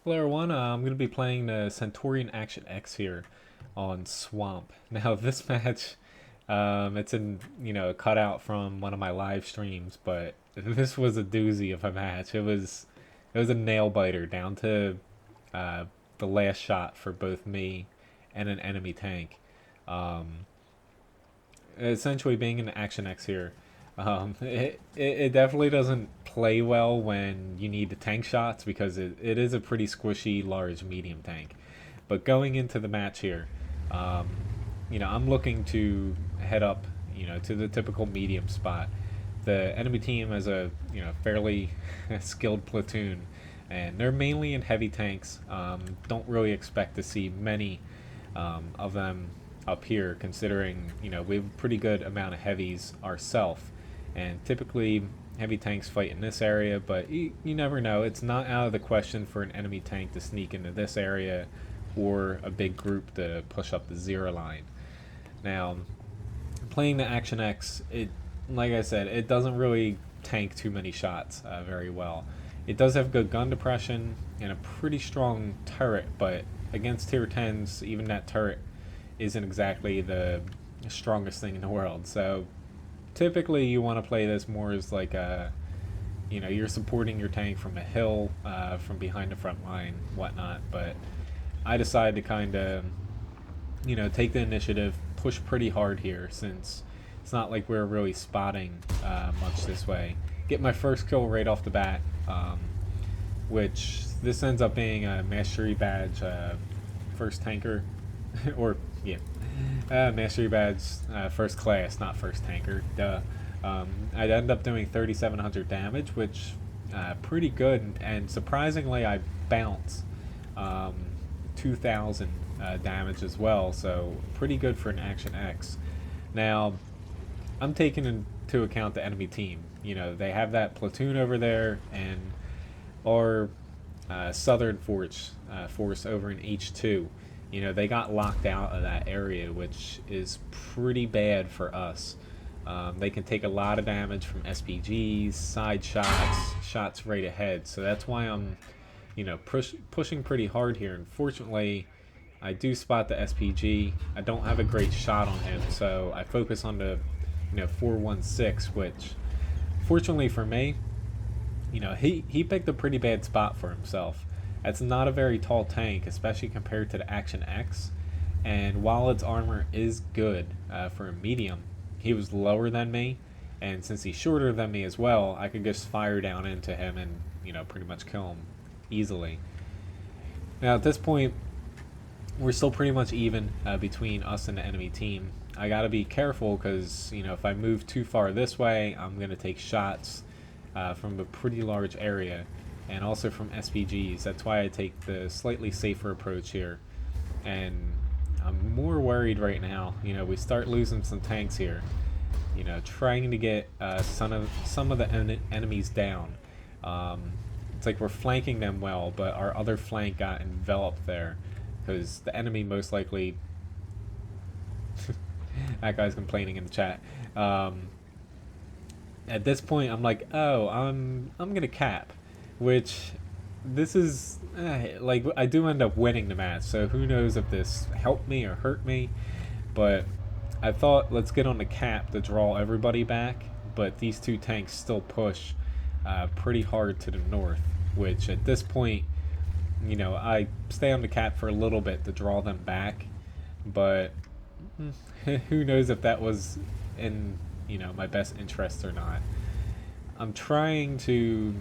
Hello everyone, I'm going to be playing the Centurion Action X here on Swamp. Now this match, it's in, a cutout from one of my live streams, but this was a doozy of a match. It was a nail biter down to uh, the last shot for both me and an enemy tank. Um, Essentially being an Action X here, it definitely doesn't play well when you need the tank shots because it is a pretty squishy large medium tank. But going into the match here, um, I'm looking to head up, to the typical medium spot. The enemy team has a fairly skilled platoon, and they're mainly in heavy tanks. Don't really expect to see many of them up here, considering we have a pretty good amount of heavies ourselves, and typically heavy tanks fight in this area. But you never know. It's not out of the question for an enemy tank to sneak into this area, or a big group to push up the zero line. Now, playing the Action X, like I said, it doesn't really tank too many shots very well. It does have good gun depression and a pretty strong turret, but against tier 10s, even that turret isn't exactly the strongest thing in the world. So typically you want to play this more as like you're supporting your tank from a hill, from behind the front line, whatnot. But I decided to kind of, take the initiative, push pretty hard here, since it's not like we're really spotting much this way. Get my first kill right off the bat, which this ends up being a mastery badge first tanker, or yeah, mastery badge first class, not first tanker. Duh. I'd end up doing 3,700 damage, which pretty good, and surprisingly I bounce 2,000 damage as well, so pretty good for an Action X. Now, I'm taking into account the enemy team. They have that platoon over there, and our southern force over in H2. They got locked out of that area, which is pretty bad for us. They can take a lot of damage from SPGs, side shots, shots right ahead. So that's why I'm, pushing pretty hard here. Unfortunately, I do spot the SPG. I don't have a great shot on him, so I focus on the, 416, which, fortunately for me, he picked a pretty bad spot for himself. That's not a very tall tank, especially compared to the Action X. And while its armor is good for a medium, he was lower than me. And since he's shorter than me as well, I could just fire down into him and, pretty much kill him easily. Now at this point, we're still pretty much even between us and the enemy team. I gotta be careful because, if I move too far this way, I'm gonna take shots from a pretty large area, and also from SPGs. That's why I take the slightly safer approach here. And I'm more worried right now. We start losing some tanks here. Trying to get some of the enemies down. It's like we're flanking them well, but our other flank got enveloped there, because the enemy most likely... that guy's complaining in the chat. At this point, I'm like, oh, I'm gonna cap. Which, this is, like, I do end up winning the match, so who knows if this helped me or hurt me. But I thought, let's get on the cap to draw everybody back, but these two tanks still push pretty hard to the north, which at this point, I stay on the cap for a little bit to draw them back, but who knows if that was in, my best interest or not. I'm trying to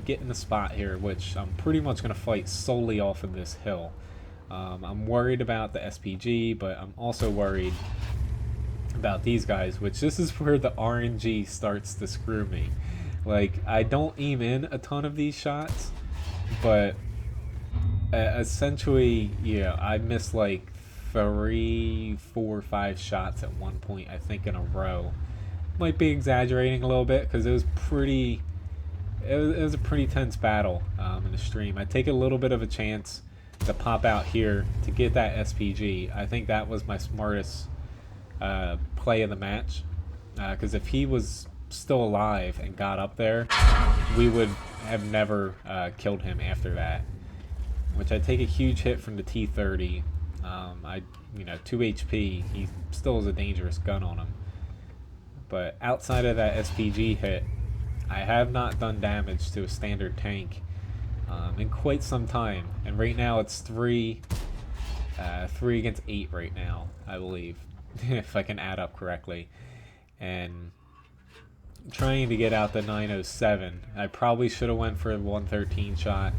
get in the spot here, which I'm pretty much going to fight solely off of this hill. I'm worried about the SPG, but I'm also worried about these guys, which this is where the RNG starts to screw me. Like, I don't aim in a ton of these shots, but essentially, I missed like 3, 4, 5 shots at one point, I think, in a row. Might be exaggerating a little bit, because it was a pretty tense battle in the stream. I take a little bit of a chance to pop out here to get that SPG. I think that was my smartest play of the match, because if he was still alive and got up there, we would have never killed him after that. which I take a huge hit from the T-30. 2 HP, he still has a dangerous gun on him. But outside of that SPG hit, I have not done damage to a standard tank in quite some time. And right now it's 3 against 8 right now, I believe, if I can add up correctly. And trying to get out the 907. I probably should have went for a 113 shot,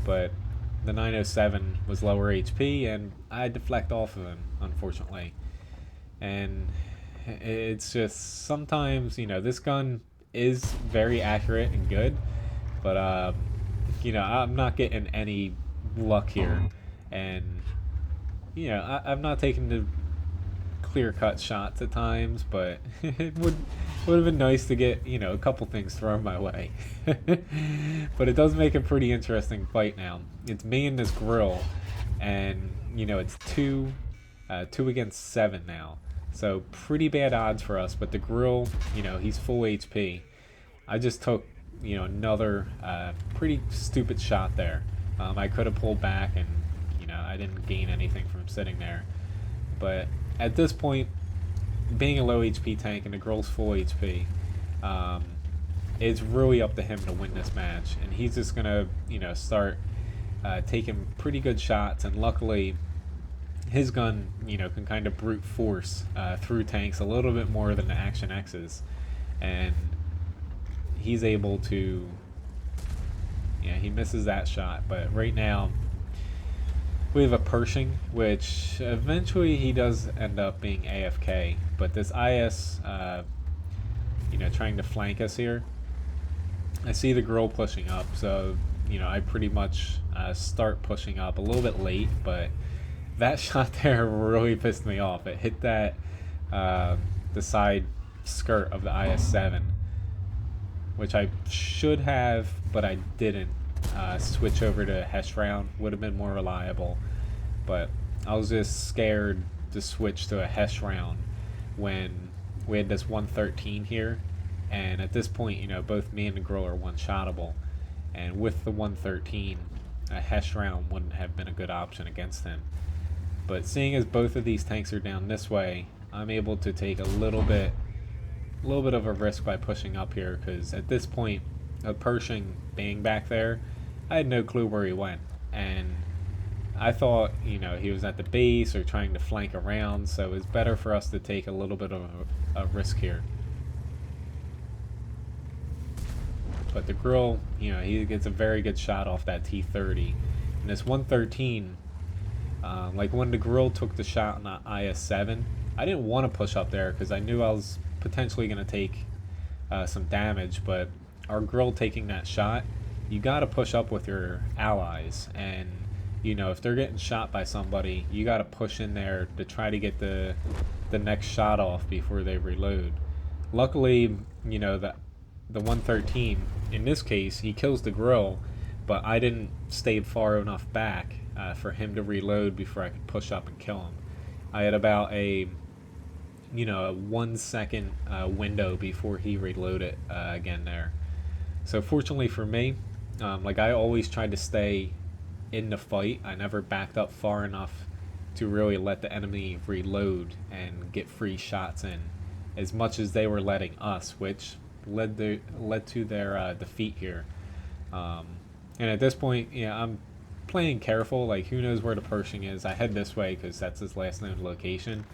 but the 907 was lower HP and I deflect off of him, unfortunately. And it's just sometimes, this gun is very accurate and good, but I'm not getting any luck here. And I'm not taking the clear-cut shots at times, but it would have been nice to get a couple things thrown my way. But it does make a pretty interesting fight now. It's me and this grill, and it's 2 against 7 now, so pretty bad odds for us. But the grill, he's full HP. I just took another pretty stupid shot there. I could have pulled back, and I didn't gain anything from sitting there. But at this point, being a low HP tank and the grill's full HP, it's really up to him to win this match. And he's just gonna, start taking pretty good shots. And luckily, his gun, can kind of brute force through tanks a little bit more than the Action X's, and he's able to. He misses that shot, but right now we have a Pershing, which eventually he does end up being AFK, but this IS, trying to flank us here. I see the girl pushing up, so, I pretty much start pushing up a little bit late, but that shot there really pissed me off. It hit that, the side skirt of the IS-7, which I should have, but I didn't. Switch over to Hesh round would have been more reliable, but I was just scared to switch to a Hesh round when we had this 113 here, and at this point, both me and the girl are one-shottable, and with the 113, a Hesh round wouldn't have been a good option against him. But seeing as both of these tanks are down this way, I'm able to take a little bit of a risk by pushing up here, because at this point, a Pershing being back there, I had no clue where he went, and I thought he was at the base or trying to flank around, so it was better for us to take a little bit of a risk here. But the grill, he gets a very good shot off that T-30, and this 113, like when the grill took the shot on the IS-7, I didn't want to push up there because I knew I was potentially going to take some damage, but our grill taking that shot, you got to push up with your allies, and if they're getting shot by somebody, you got to push in there to try to get the next shot off before they reload. Luckily, the 113, in this case, he kills the grill, but I didn't stay far enough back for him to reload before I could push up and kill him. I had about a 1 second window before he reloaded again there. So fortunately for me, I always tried to stay in the fight. I never backed up far enough to really let the enemy reload and get free shots in, as much as they were letting us, which led to their defeat here. And at this point, I'm playing careful. Like, who knows where the Pershing is? I head this way because that's his last known location.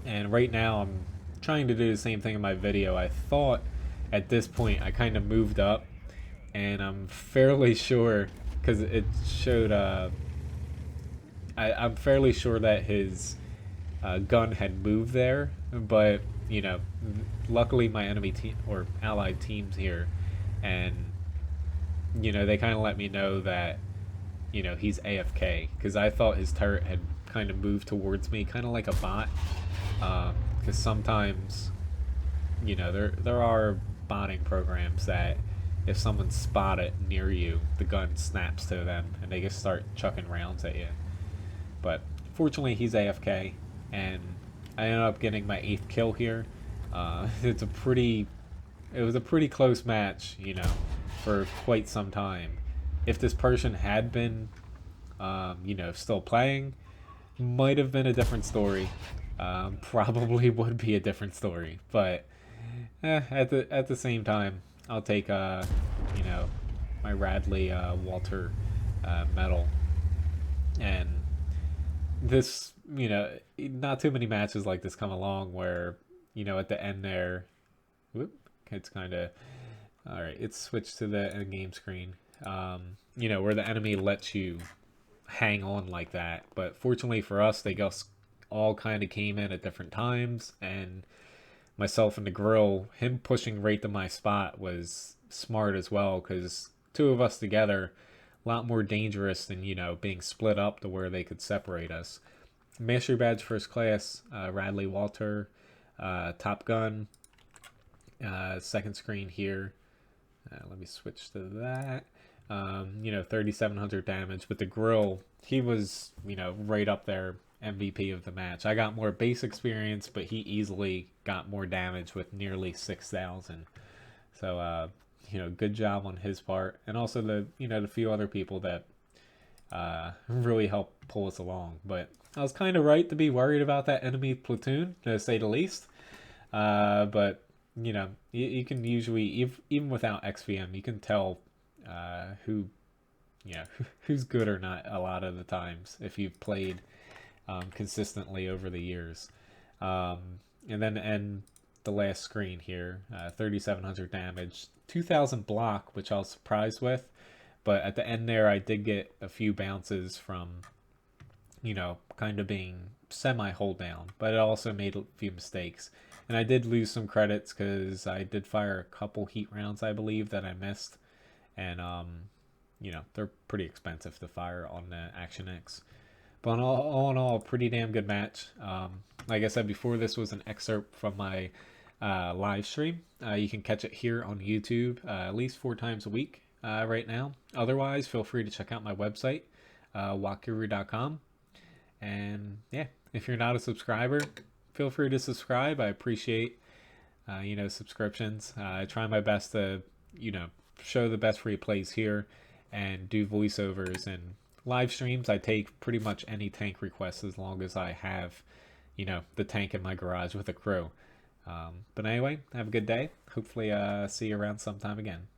And right now, I'm trying to do the same thing in my video. I thought at this point I kind of moved up, and I'm fairly sure, because it showed, I'm fairly sure that his gun had moved there, but, luckily my enemy team, or allied team's here, and, they kind of let me know that, he's AFK, because I thought his turret had kind of moved towards me, kind of like a bot, because sometimes, there are botting programs that if someone's spotted near you, the gun snaps to them and they just start chucking rounds at you. But fortunately, he's AFK, and I ended up getting my 8th kill here. It was a pretty close match, for quite some time. if this person had been, still playing, might have been a different story. Probably would be a different story, but at the same time, I'll take you know, my Radley Walter medal. And this, not too many matches like this come along where, at the end there, whoop, it's kind of all right. It's switched to the end game screen. Where the enemy lets you hang on like that. But fortunately for us, they just all kind of came in at different times, and myself and the grill, him pushing right to my spot was smart as well, because two of us together, a lot more dangerous than being split up to where they could separate us. Mastery badge first class, Radley-Walter, Top Gun, second screen here. Let me switch to that. 3,700 damage. But the grill, he was, right up there, MVP of the match. I got more base experience, but he easily got more damage with nearly 6,000. So, good job on his part. And also the few other people that really helped pull us along. But I was kind of right to be worried about that enemy platoon, to say the least. But you can usually, even without XVM, you can tell who, who's good or not a lot of the times if you've played consistently over the years. And then to end the last screen here, 3,700 damage, 2,000 block, which I was surprised with. But at the end there, I did get a few bounces from, kind of being semi-hold down. But it also made a few mistakes. And I did lose some credits because I did fire a couple heat rounds, I believe, that I missed. And, they're pretty expensive to fire on the Action X. But all in all, pretty damn good match. Like I said before, this was an excerpt from my live stream. You can catch it here on YouTube at least 4 times a week right now. Otherwise, feel free to check out my website, wakuru.com. And yeah, if you're not a subscriber, feel free to subscribe. I appreciate, subscriptions. I try my best to, show the best replays here and do voiceovers and live streams. I take pretty much any tank requests as long as I have, the tank in my garage with a crew. But anyway, have a good day. Hopefully see you around sometime again.